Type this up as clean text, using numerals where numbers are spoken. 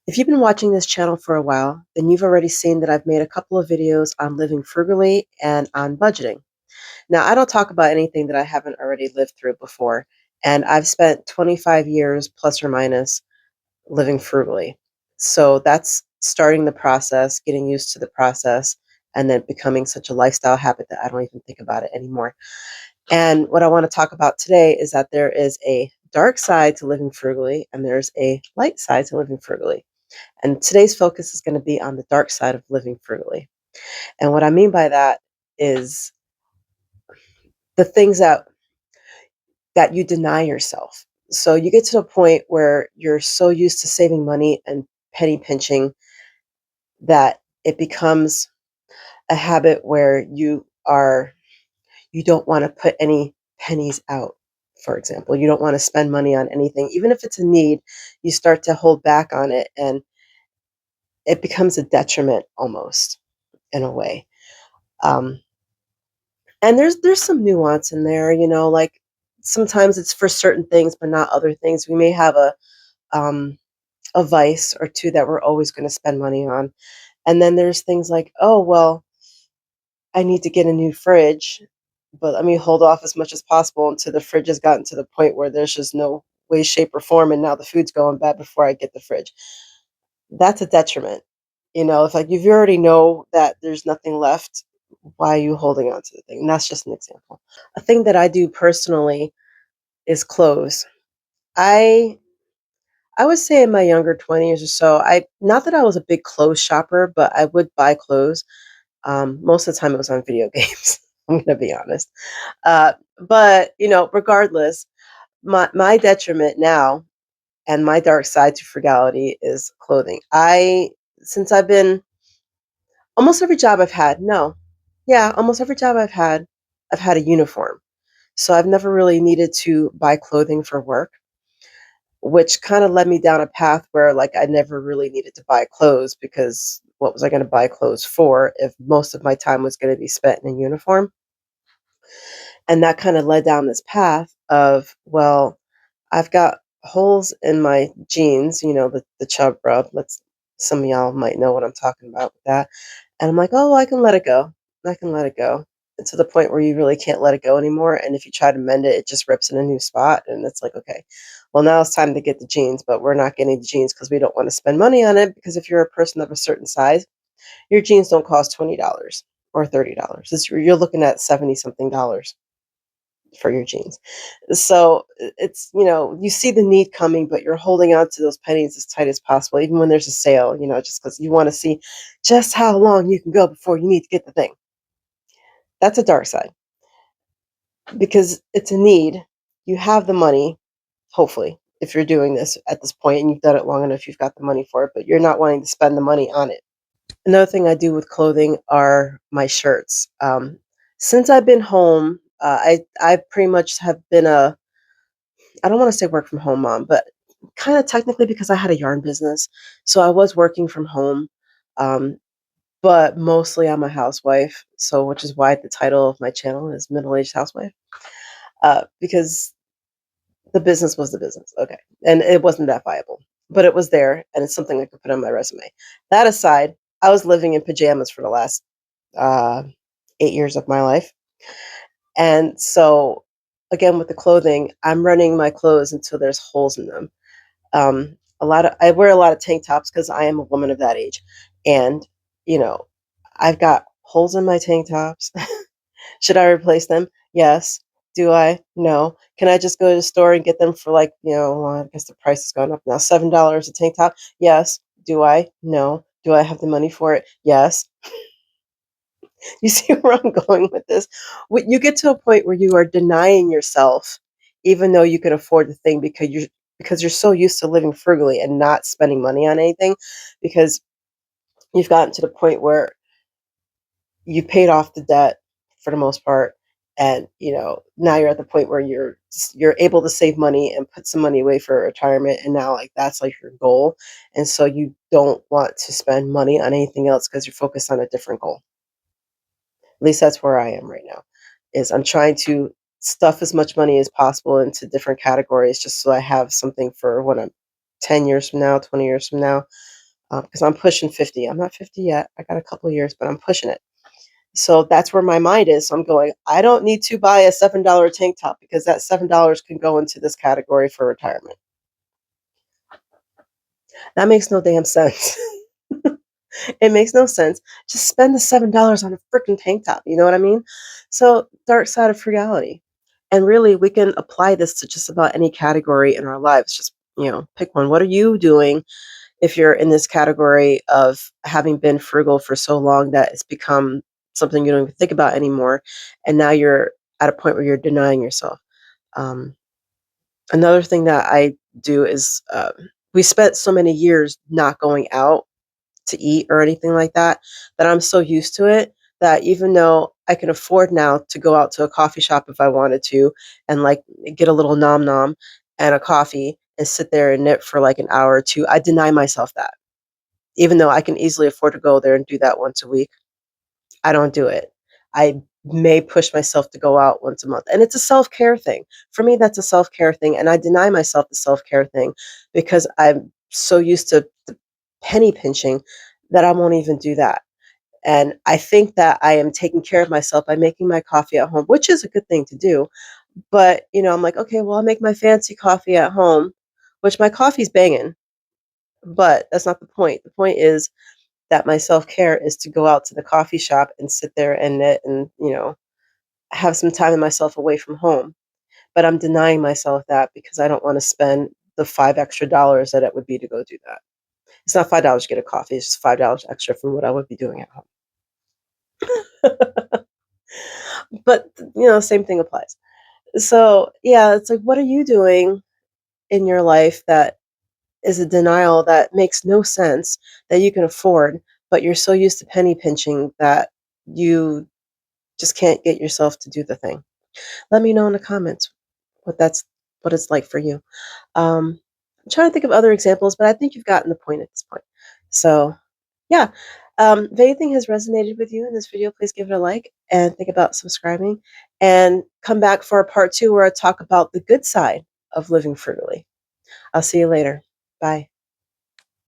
If you've been watching this channel for a while, then you've already seen that I've made a couple of videos on living frugally and on budgeting. Now, I don't talk about anything that I haven't already lived through before, and I've spent 25 years plus or minus living frugally. So that's starting the process, getting used to the process, and then becoming such a lifestyle habit that I don't even think about it anymore. And what I want to talk about today is that there is a dark side to living frugally, and there's a light side to living frugally. And today's focus is going to be on the dark side of living frugally. And what I mean by that is the things that you deny yourself. So you get to a point where you're so used to saving money and penny pinching that it becomes a habit where you don't want to put any pennies out. For example, you don't want to spend money on anything, even if it's a need. You start to hold back on it, and it becomes a detriment almost in a way. Um, And there's some nuance in there, like sometimes it's for certain things, but not other things. We may have um, a vice or two that we're always going to spend money on, and then there's things like, oh well, I need to get a new fridge, but let me hold off as much as possible until the fridge has gotten to the point where there's just no way, shape, or form, and now the food's going bad before I get the fridge. That's a detriment. If like you already know that there's nothing left, why are you holding on to the thing? And that's just an example. A thing that I do personally is clothes. I I would say in my younger 20s or so, I not that I was a big clothes shopper, but I would buy clothes. Most of the time it was on video games. I'm gonna be honest. But regardless, my detriment now and my dark side to frugality is clothing. Since I've been almost every job I've had, no, yeah, almost every job I've had a uniform. So I've never really needed to buy clothing for work, which kind of led me down a path where like I never really needed to buy clothes because what was I going to buy clothes for if most of my time was going to be spent in a uniform? And that kind of led down this path of, well, I've got holes in my jeans, the chub rub. Some of y'all might know what I'm talking about with that. And I'm like, oh, I can let it go. I can let it go. And to the point where you really can't let it go anymore. And if you try to mend it, it just rips in a new spot. And it's like, okay, well, now it's time to get the jeans, but we're not getting the jeans because we don't want to spend money on it. Because if you're a person of a certain size, your jeans don't cost $20 or $30. You're looking at 70 something dollars for your jeans. So it's, you see the need coming, but you're holding on to those pennies as tight as possible, even when there's a sale, just because you want to see just how long you can go before you need to get the thing. That's a dark side because it's a need. You have the money, hopefully, if you're doing this at this point and you've done it long enough, you've got the money for it, but you're not wanting to spend the money on it. Another thing I do with clothing are my shirts. Since I've been home, I pretty much have been I don't want to say work from home mom, but kind of technically because I had a yarn business. So I was working from home, um, but mostly I'm a housewife. So, which is why the title of my channel is Middle Aged Housewife, because the business was the business. Okay. And it wasn't that viable, but it was there and it's something I could put on my resume. That aside, I was living in pajamas for the last uh, 8 years of my life. And so, again, with the clothing, I'm running my clothes until there's holes in them. I wear a lot of tank tops because I am a woman of that age, and you know, I've got holes in my tank tops. Should I replace them? Yes. Do I? No. Can I just go to the store and get them for like, well, I guess the price has gone up now, $7 a tank top? Yes. Do I? No. Do I have the money for it? Yes. You see where I'm going with this? When you get to a point where you are denying yourself, even though you can afford the thing because you're so used to living frugally and not spending money on anything, because you've gotten to the point where you paid off the debt for the most part, and now you're at the point where you're able to save money and put some money away for retirement, and now like that's like your goal, and so you don't want to spend money on anything else because you're focused on a different goal. At least that's where I am right now, is I'm trying to stuff as much money as possible into different categories just so I have something for when I'm 10 years from now, 20 years from now. because I'm pushing 50. I'm not 50 yet. I got a couple of years, but I'm pushing it. So that's where my mind is. So I'm going, I don't need to buy a $7 tank top because that $7 can go into this category for retirement. That makes no damn sense. It makes no sense. Just spend the $7 on a freaking tank top. You know what I mean? So, dark side of frugality. And really, we can apply this to just about any category in our lives. Just, pick one. What are you doing if you're in this category of having been frugal for so long that it's become something you don't even think about anymore? And now you're at a point where you're denying yourself. Um, Another thing that I do is we spent so many years not going out to eat or anything like that, that I'm so used to it that even though I can afford now to go out to a coffee shop if I wanted to and like get a little nom nom and a coffee and sit there and knit for like an hour or two, I deny myself that. Even though I can easily afford to go there and do that once a week, I don't do it. I may push myself to go out once a month. And it's a self care thing. For me, that's a self care thing. And I deny myself the self care thing because I'm so used to the penny pinching that I won't even do that. And I think that I am taking care of myself by making my coffee at home, which is a good thing to do. But, I'm like, okay, well, I'll make my fancy coffee at home, which my coffee's banging. But that's not the point. The point is that my self-care is to go out to the coffee shop and sit there and knit and, have some time in myself away from home. But I'm denying myself that because I don't want to spend the $5 extra that it would be to go do that. It's not $5 to get a coffee, it's just $5 extra from what I would be doing at home. But, same thing applies. So, yeah, it's like, what are you doing in your life that is a denial that makes no sense that you can afford, but you're so used to penny pinching that you just can't get yourself to do the thing? Let me know in the comments what it's like for you. I'm trying to think of other examples, but I think you've gotten the point at this point. So, yeah. If anything has resonated with you in this video, please give it a like and think about subscribing and come back for a part 2 where I talk about the good side of living frugally. I'll see you later. Bye.